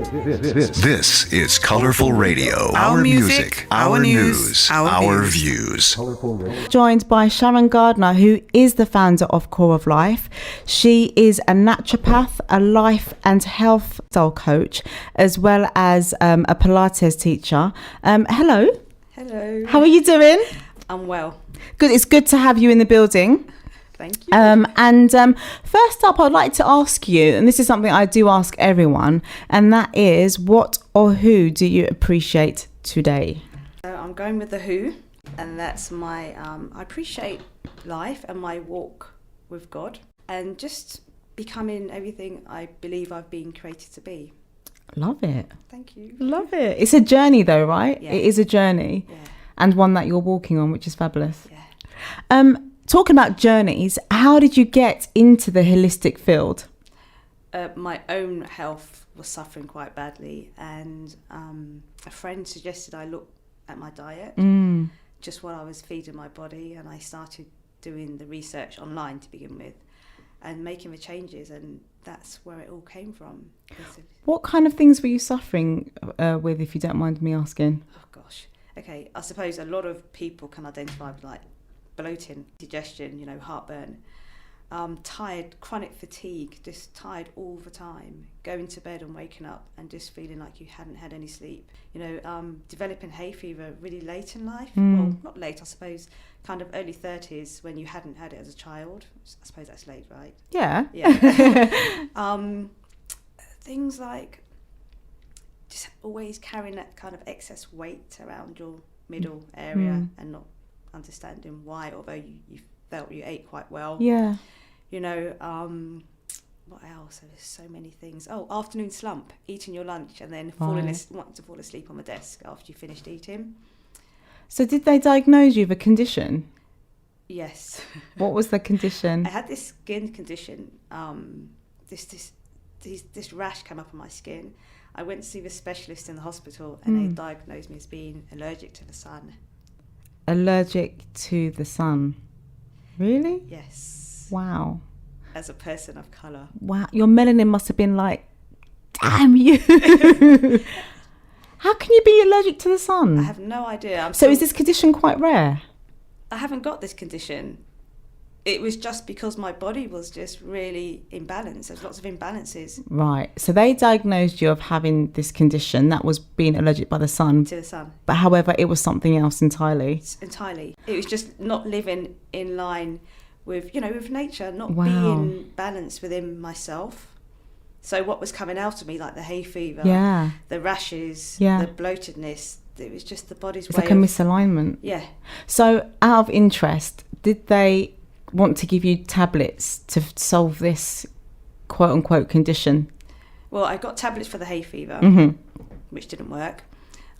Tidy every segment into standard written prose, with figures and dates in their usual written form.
This is Colorful Radio. Our music, our news, our views. Joined by Sharon Gardner, who is the founder of Core of Life. She is a naturopath, a life and health style coach, as well as a Pilates teacher. Hello. Hello. How are you doing? I'm well. Good. It's good to have you in the building. Thank you. First up, I'd like to ask you, and this is something I do ask everyone, and that is, what or who do you appreciate today? I'm going with the who, and that's my, I appreciate life and my walk with God, and just becoming everything I believe I've been created to be. Love it. Thank you. Love it. It's a journey though, right? Yeah. It is a journey. Yeah. And one that you're walking on, which is fabulous. Yeah. Talking about journeys, how did you get into the holistic field? My own health was suffering quite badly, and a friend suggested I look at my diet, just what I was feeding my body, and I started doing the research online to begin with and making the changes, and that's where it all came from. What kind of things were you suffering with, if you don't mind me asking? Oh gosh. Okay, I suppose a lot of people can identify with like bloating, digestion, heartburn, tired, chronic fatigue, just tired all the time, going to bed and waking up and just feeling like you hadn't had any sleep, developing hay fever really late in life. Well, not late, I suppose, kind of early 30s when you hadn't had it as a child. I suppose that's late, right? Yeah. Things like just always carrying that kind of excess weight around your middle area and not understanding why, although you felt you ate quite well. Yeah. What else? There's so many things. Oh, afternoon slump, eating your lunch and then wanting to fall asleep on the desk after you finished eating. So did they diagnose you with a condition? Yes. What was the condition? I had this skin condition. This rash came up on my skin. I went to see the specialist in the hospital and they diagnosed me as being allergic to the sun. Allergic to the sun. Really? Yes. Wow. As a person of colour. Wow. Your melanin must have been like, damn you. How can you be allergic to the sun? I have no idea. Is this condition quite rare? I haven't got this condition. It was just because my body was just really imbalanced. There's lots of imbalances. Right. So they diagnosed you of having this condition that was being allergic by the sun. To the sun. But however, it was something else entirely. Entirely. It was just not living in line with, with nature, not Wow. being balanced within myself. So what was coming out of me, like the hay fever, the rashes, the bloatedness, it was just the body's it's way like a misalignment. Yeah. So out of interest, did they want to give you tablets to solve this quote unquote condition? Well, I got tablets for the hay fever, which didn't work.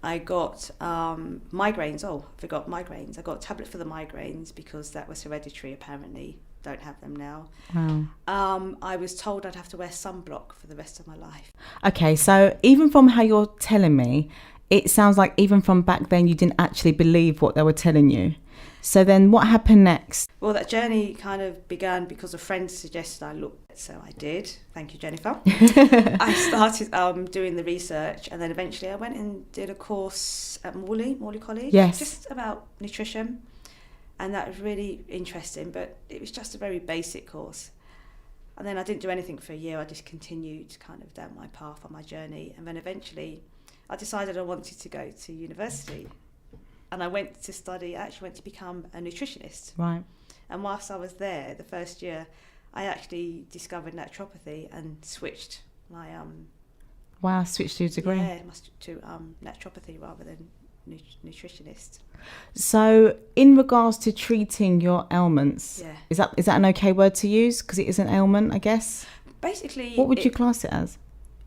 I got migraines. Oh, I forgot migraines. I got a tablet for the migraines because that was hereditary, apparently. Don't have them now. Wow. I was told I'd have to wear sunblock for the rest of my life. Okay, so even from how you're telling me, it sounds like even from back then you didn't actually believe what they were telling you. So then what happened next? Well, that journey kind of began because a friend suggested I look. So I did. Thank you, Jennifer. I started doing the research, and then eventually I went and did a course at Morley College. Yes. Just about nutrition. And that was really interesting, but it was just a very basic course. And then I didn't do anything for a year. I just continued kind of down my path on my journey. And then eventually I decided I wanted to go to university. And I went to become a nutritionist. Right. And whilst I was there, the first year, I actually discovered naturopathy and switched my... Wow, switched to a degree. Yeah, to naturopathy rather than nutritionist. So in regards to treating your ailments, Yeah. is that an okay word to use? Because it is an ailment, I guess. Basically... What would you class it as?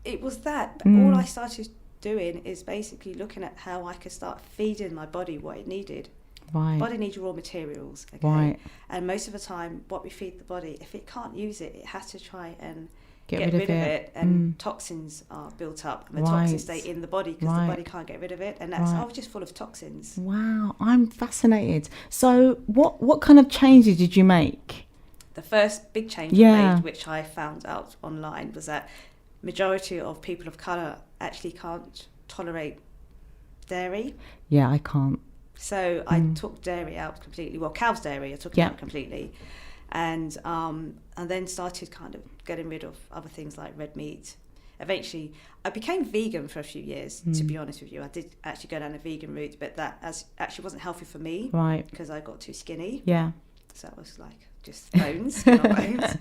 It was that. But all I started doing is basically looking at how I could start feeding my body what it needed. Right. Body needs raw materials, okay? Right. And most of the time, what we feed the body, if it can't use it, it has to try and Get get rid of it. And toxins are built up, and the toxins stay in the body because the body can't get rid of it, and that's just full of toxins. Wow, I'm fascinated. So what kind of changes did you make? The first big change I made, which I found out online, was that majority of people of colour actually can't tolerate dairy. Yeah, I can't. So I took dairy out completely. Well, cow's dairy, I took it out completely. And then started kind of getting rid of other things like red meat. Eventually, I became vegan for a few years, to be honest with you. I did actually go down a vegan route, but that actually wasn't healthy for me. Right. Because I got too skinny. Yeah. So I was like, just bones, skin on bones.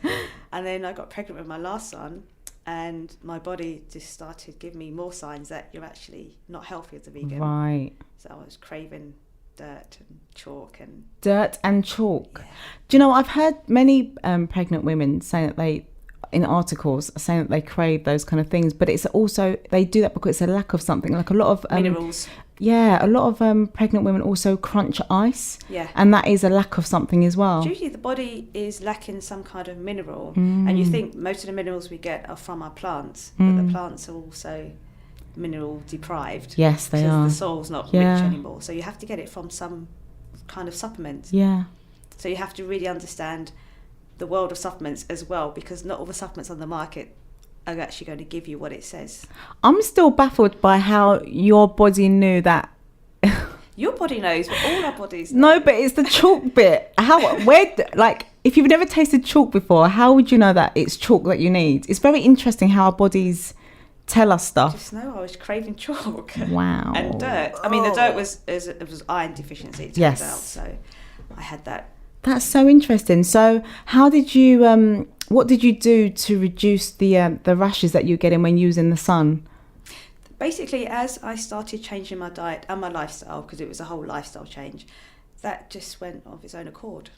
And then I got pregnant with my last son, and my body just started giving me more signs that you're actually not healthy as a vegan. Right. So I was craving dirt and chalk and... Dirt and chalk. Yeah. Do you know, I've heard many pregnant women saying that they, in articles, saying that they crave those kind of things, but it's also, they do that because it's a lack of something, like a lot of... minerals. Yeah, a lot of pregnant women also crunch ice. Yeah. And that is a lack of something as well. Usually the body is lacking some kind of mineral, and you think most of the minerals we get are from our plants, but the plants are also mineral deprived. Yes, they are. The soil's not rich anymore, so you have to get it from some kind of supplement. Yeah. So you have to really understand the world of supplements as well, because not all the supplements on the market are actually going to give you what it says. I'm still baffled by how your body knew that. Your body knows, but all our bodies know. No, but it's the chalk bit. Like, if you've never tasted chalk before, how would you know that it's chalk that you need? It's very interesting how our bodies tell us stuff. Just know I was craving chalk. Wow. And dirt. I mean, the dirt was iron deficiency, it turns out. So I had that. That's so interesting. So how did you, what did you do to reduce the rashes that you're getting when using the sun? Basically, as I started changing my diet and my lifestyle, because it was a whole lifestyle change, that just went of its own accord.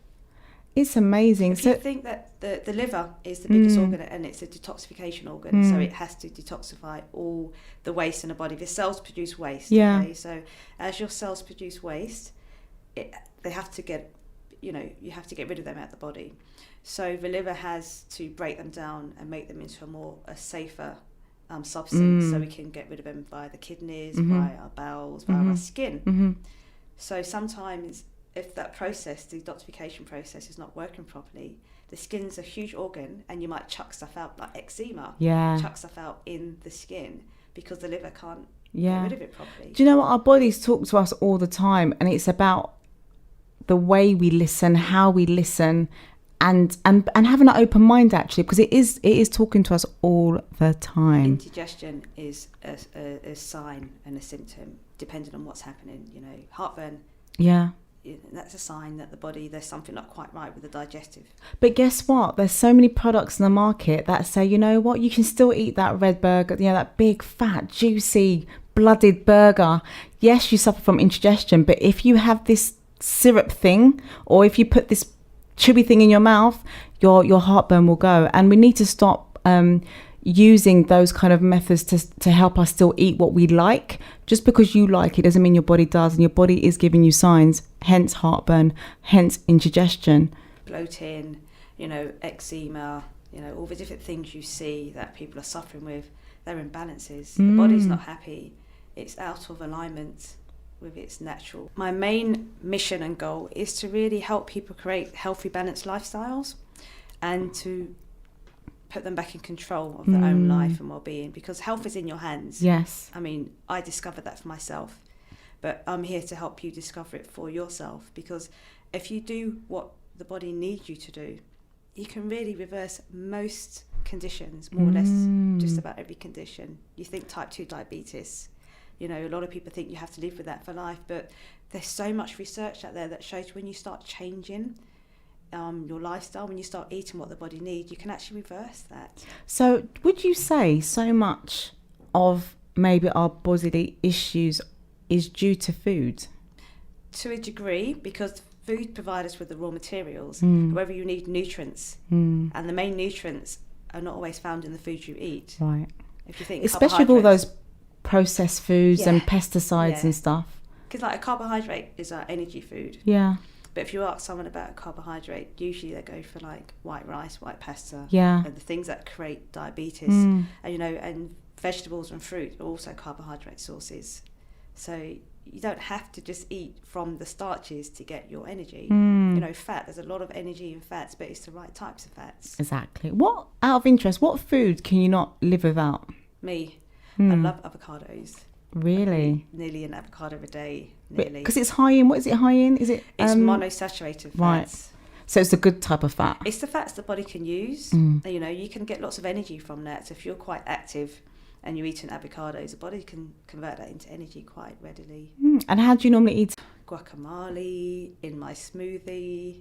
It's amazing. If you think that the liver is the biggest organ and it's a detoxification organ, so it has to detoxify all the waste in the body. The cells produce waste. Yeah. Okay? So as your cells produce waste, they have to get, you have to get rid of them out of the body. So the liver has to break them down and make them into a safer substance, so we can get rid of them via the kidneys, via our bowels, via our skin. So sometimes if that process, the detoxification process, is not working properly, the skin's a huge organ and you might chuck stuff out like eczema, chuck stuff out in the skin because the liver can't get rid of it properly. Do you know what? Our bodies talk to us all the time, and it's about the way we listen, how we listen, and having an open mind, actually, because it is talking to us all the time. Indigestion is a sign and a symptom depending on what's happening. Heartburn. Yeah. That's a sign that the body, there's something not quite right with the digestive. But guess what? There's so many products in the market that say, you know what, you can still eat that red burger, that big, fat, juicy, blooded burger. Yes, you suffer from indigestion, but if you have this syrup thing, or if you put this chewy thing in your mouth, your heartburn will go. And we need to stop using those kind of methods to help us still eat what we like. Just because you like it doesn't mean your body does, and your body is giving you signs, hence heartburn, hence indigestion. Bloating, eczema, all the different things you see that people are suffering with, they're imbalances. The body's not happy. It's out of alignment with its natural. My main mission and goal is to really help people create healthy, balanced lifestyles and to put them back in control of their own life and well-being, because health is in your hands. Yes. I mean, I discovered that for myself, but I'm here to help you discover it for yourself, because if you do what the body needs you to do, you can really reverse most conditions, more or less just about every condition. You think type 2 diabetes, a lot of people think you have to live with that for life, but there's so much research out there that shows when you start changing your lifestyle, when you start eating what the body needs, you can actually reverse that. So would you say so much of maybe our bodily issues is due to food? To a degree, because food provides us with the raw materials. However, you need nutrients, and the main nutrients are not always found in the food you eat. Right. If you think, especially with all those processed foods and pesticides and stuff. Because like a carbohydrate is our energy food. Yeah. But if you ask someone about a carbohydrate, usually they go for like white rice, white pasta, and the things that create diabetes. And and vegetables and fruit are also carbohydrate sources. So you don't have to just eat from the starches to get your energy. Fat, there's a lot of energy in fats, but it's the right types of fats. Exactly. What, out of interest, what food can you not live without? Me, I love avocados. Really? Nearly an avocado a day. Nearly. Because it's high in, what is it high in? Is it? It's monosaturated fats. Right. So it's a good type of fat. It's the fats the body can use. You can get lots of energy from that. So if you're quite active and you're eating avocados, the body can convert that into energy quite readily. And how do you normally eat? Guacamole, in my smoothie,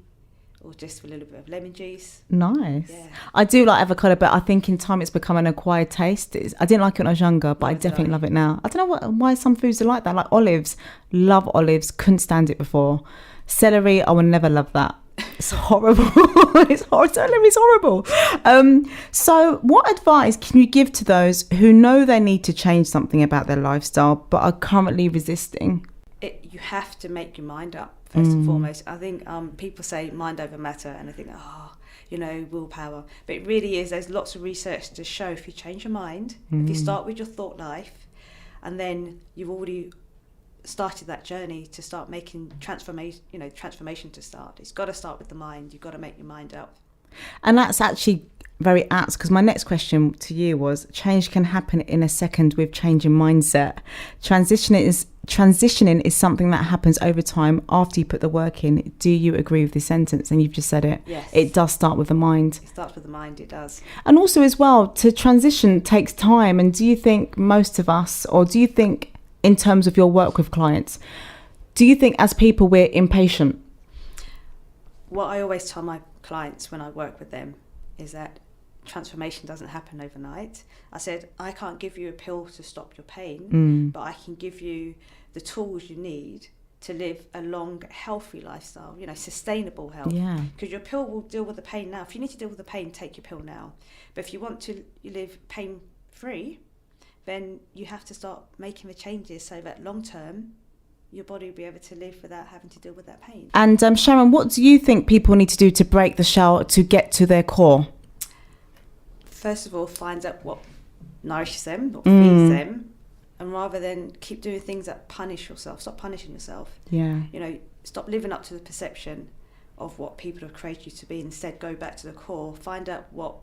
or just with a little bit of lemon juice. Nice. Yeah. I do like avocado, but I think in time it's become an acquired taste. I didn't like it when I was younger, but I definitely love it now. I don't know why some foods are like that. Like olives, love olives, couldn't stand it before. Celery, I would never love that. It's horrible. It's horrible. So what advice can you give to those who know they need to change something about their lifestyle but are currently resisting? You have to make your mind up. First and foremost, I think people say mind over matter, and I think, willpower. But it really is, there's lots of research to show if you change your mind, if you start with your thought life, and then you've already started that journey to start making transformation to start. It's got to start with the mind. You've got to make your mind up. And that's actually very apt, because my next question to you was, change can happen in a second with changing mindset. Transitioning is something that happens over time after you put the work in. Do you agree with this sentence? And you've just said it. Yes. It does start with the mind. It starts with the mind, it does. And also as well, to transition takes time. And do you think most of us, or do you think in terms of your work with clients, do you think as people we're impatient? What I always tell my clients when I work with them is that transformation doesn't happen overnight. I said, I can't give you a pill to stop your pain, but I can give you the tools you need to live a long, healthy lifestyle, sustainable health. Yeah. Because your pill will deal with the pain now. If you need to deal with the pain, take your pill now. But if you want to live pain-free, then you have to start making the changes so that long term, your body will be able to live without having to deal with that pain. And Sharon, what do you think people need to do to break the shell to get to their core? First of all, find out what nourishes them, what feeds them, and rather than keep doing things that punish yourself, stop punishing yourself. Yeah. Stop living up to the perception of what people have created you to be. Instead, go back to the core, find out what,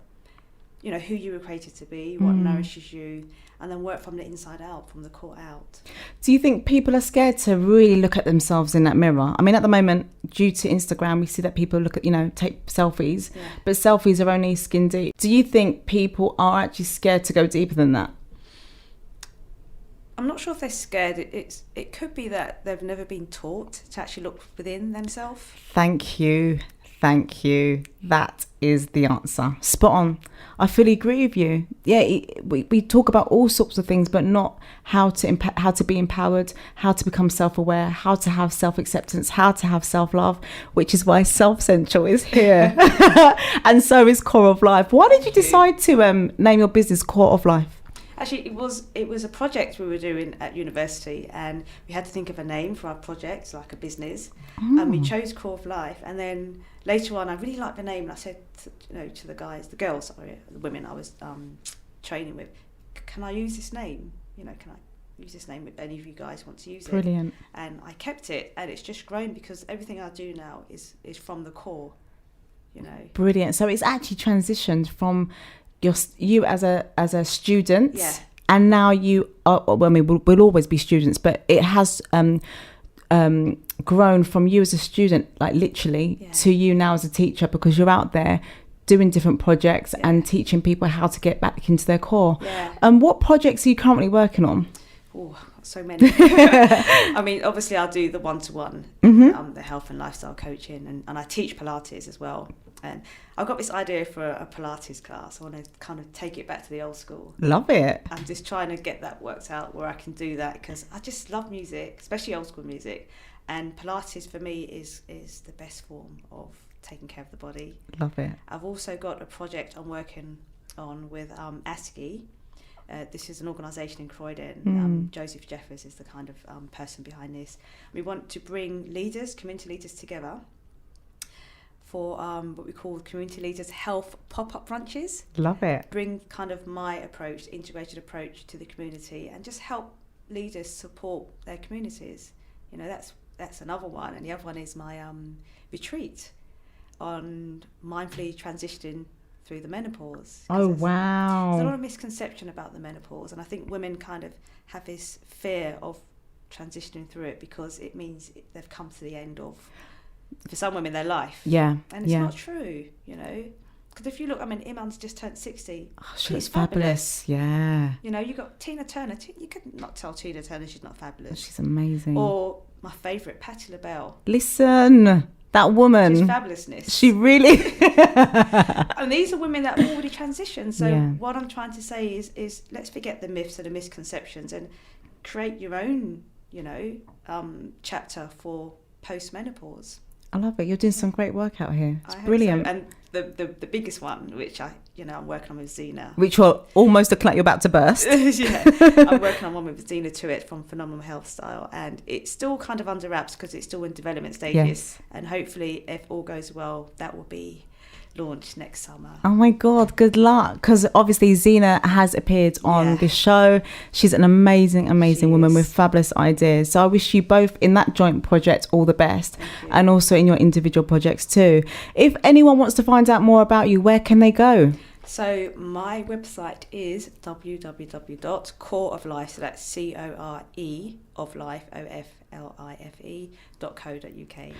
who you were created to be, what nourishes you, and then work from the inside out, from the core out. Do you think people are scared to really look at themselves in that mirror? I mean, at the moment, due to Instagram, we see that people look at, take selfies, but selfies are only skin deep. Do you think people are actually scared to go deeper than that? I'm not sure if they're scared. It could be that they've never been taught to actually look within themselves. Thank you. That is the answer. Spot on. I fully agree with you. Yeah, we talk about all sorts of things, but not how to be empowered, how to become self-aware, how to have self-acceptance, how to have self-love, which is why Self Central is here. And so is Core of Life. Why did you decide to name your business Core of Life? Actually, it was a project we were doing at university, and we had to think of a name for our project, like a business, and we chose Core of Life. And then later on, I really liked the name, and I said to the women I was training with, can I use this name? Can I use this name if any of you guys want to use it? Brilliant. And I kept it, and it's just grown because everything I do now is from the core. Brilliant. So it's actually transitioned from you as a student, and now you are. Well, I mean, we'll always be students, but it has grown from you as a student, like literally, to you now as a teacher, because you're out there doing different projects and teaching people how to get back into their core. And what projects are you currently working on? Oh, so many. I mean, obviously, I do the one-to-one, the health and lifestyle coaching, and I teach Pilates as well. And I've got this idea for a Pilates class. I want to kind of take it back to the old school. Love it. I'm just trying to get that worked out where I can do that, because I just love music, especially old school music. And Pilates for me is the best form of taking care of the body. Love it. I've also got a project I'm working on with ASCII. This is an organisation in Croydon. Joseph Jeffers is the kind of person behind this. We want to bring community leaders together for what we call Community Leaders Health pop-up brunches. Love it. Bring kind of my approach, the integrated approach to the community, and just help leaders support their communities. That's that's another one. And the other one is my retreat on mindfully transitioning through the menopause. Oh, There's a lot wow. of misconception about the menopause, and I think women kind of have this fear of transitioning through it because it means they've come to the end of, for some women, their life. Yeah. And it's yeah. not true, you know. Because if you look, I mean, Iman's just turned 60. Oh, she looks fabulous. Yeah. You know, you got Tina Turner. You could not tell Tina Turner she's not fabulous. She's amazing. Or my favourite, Patti LaBelle. Listen, that woman. She's fabulousness. She really. And these are women that have already transitioned. So Yeah. what I'm trying to say is let's forget the myths and the misconceptions and create your own, you know, chapter for post-menopause. I love it. You're doing some great work out here. It's I hope brilliant. so. And the biggest one, which I'm working on with Zena. Which you're almost looking like you're about to burst. Yeah, I'm working on one with Zena Tuitt from Phenomenal Health Style, and it's still kind of under wraps because it's still in development stages. Yes. And hopefully, if all goes well, that will be launched next summer. Oh my God, good luck. Because obviously Zena has appeared on Yeah. this show. She's an amazing, amazing She woman is. with fabulous ideas. So I wish you both in that joint project all the best, Thank you. and also in your individual projects too. If anyone wants to find out more about you, where can they go? So my website is www.coreoflife, so that's CORE of life, OFLIFE.co.uk.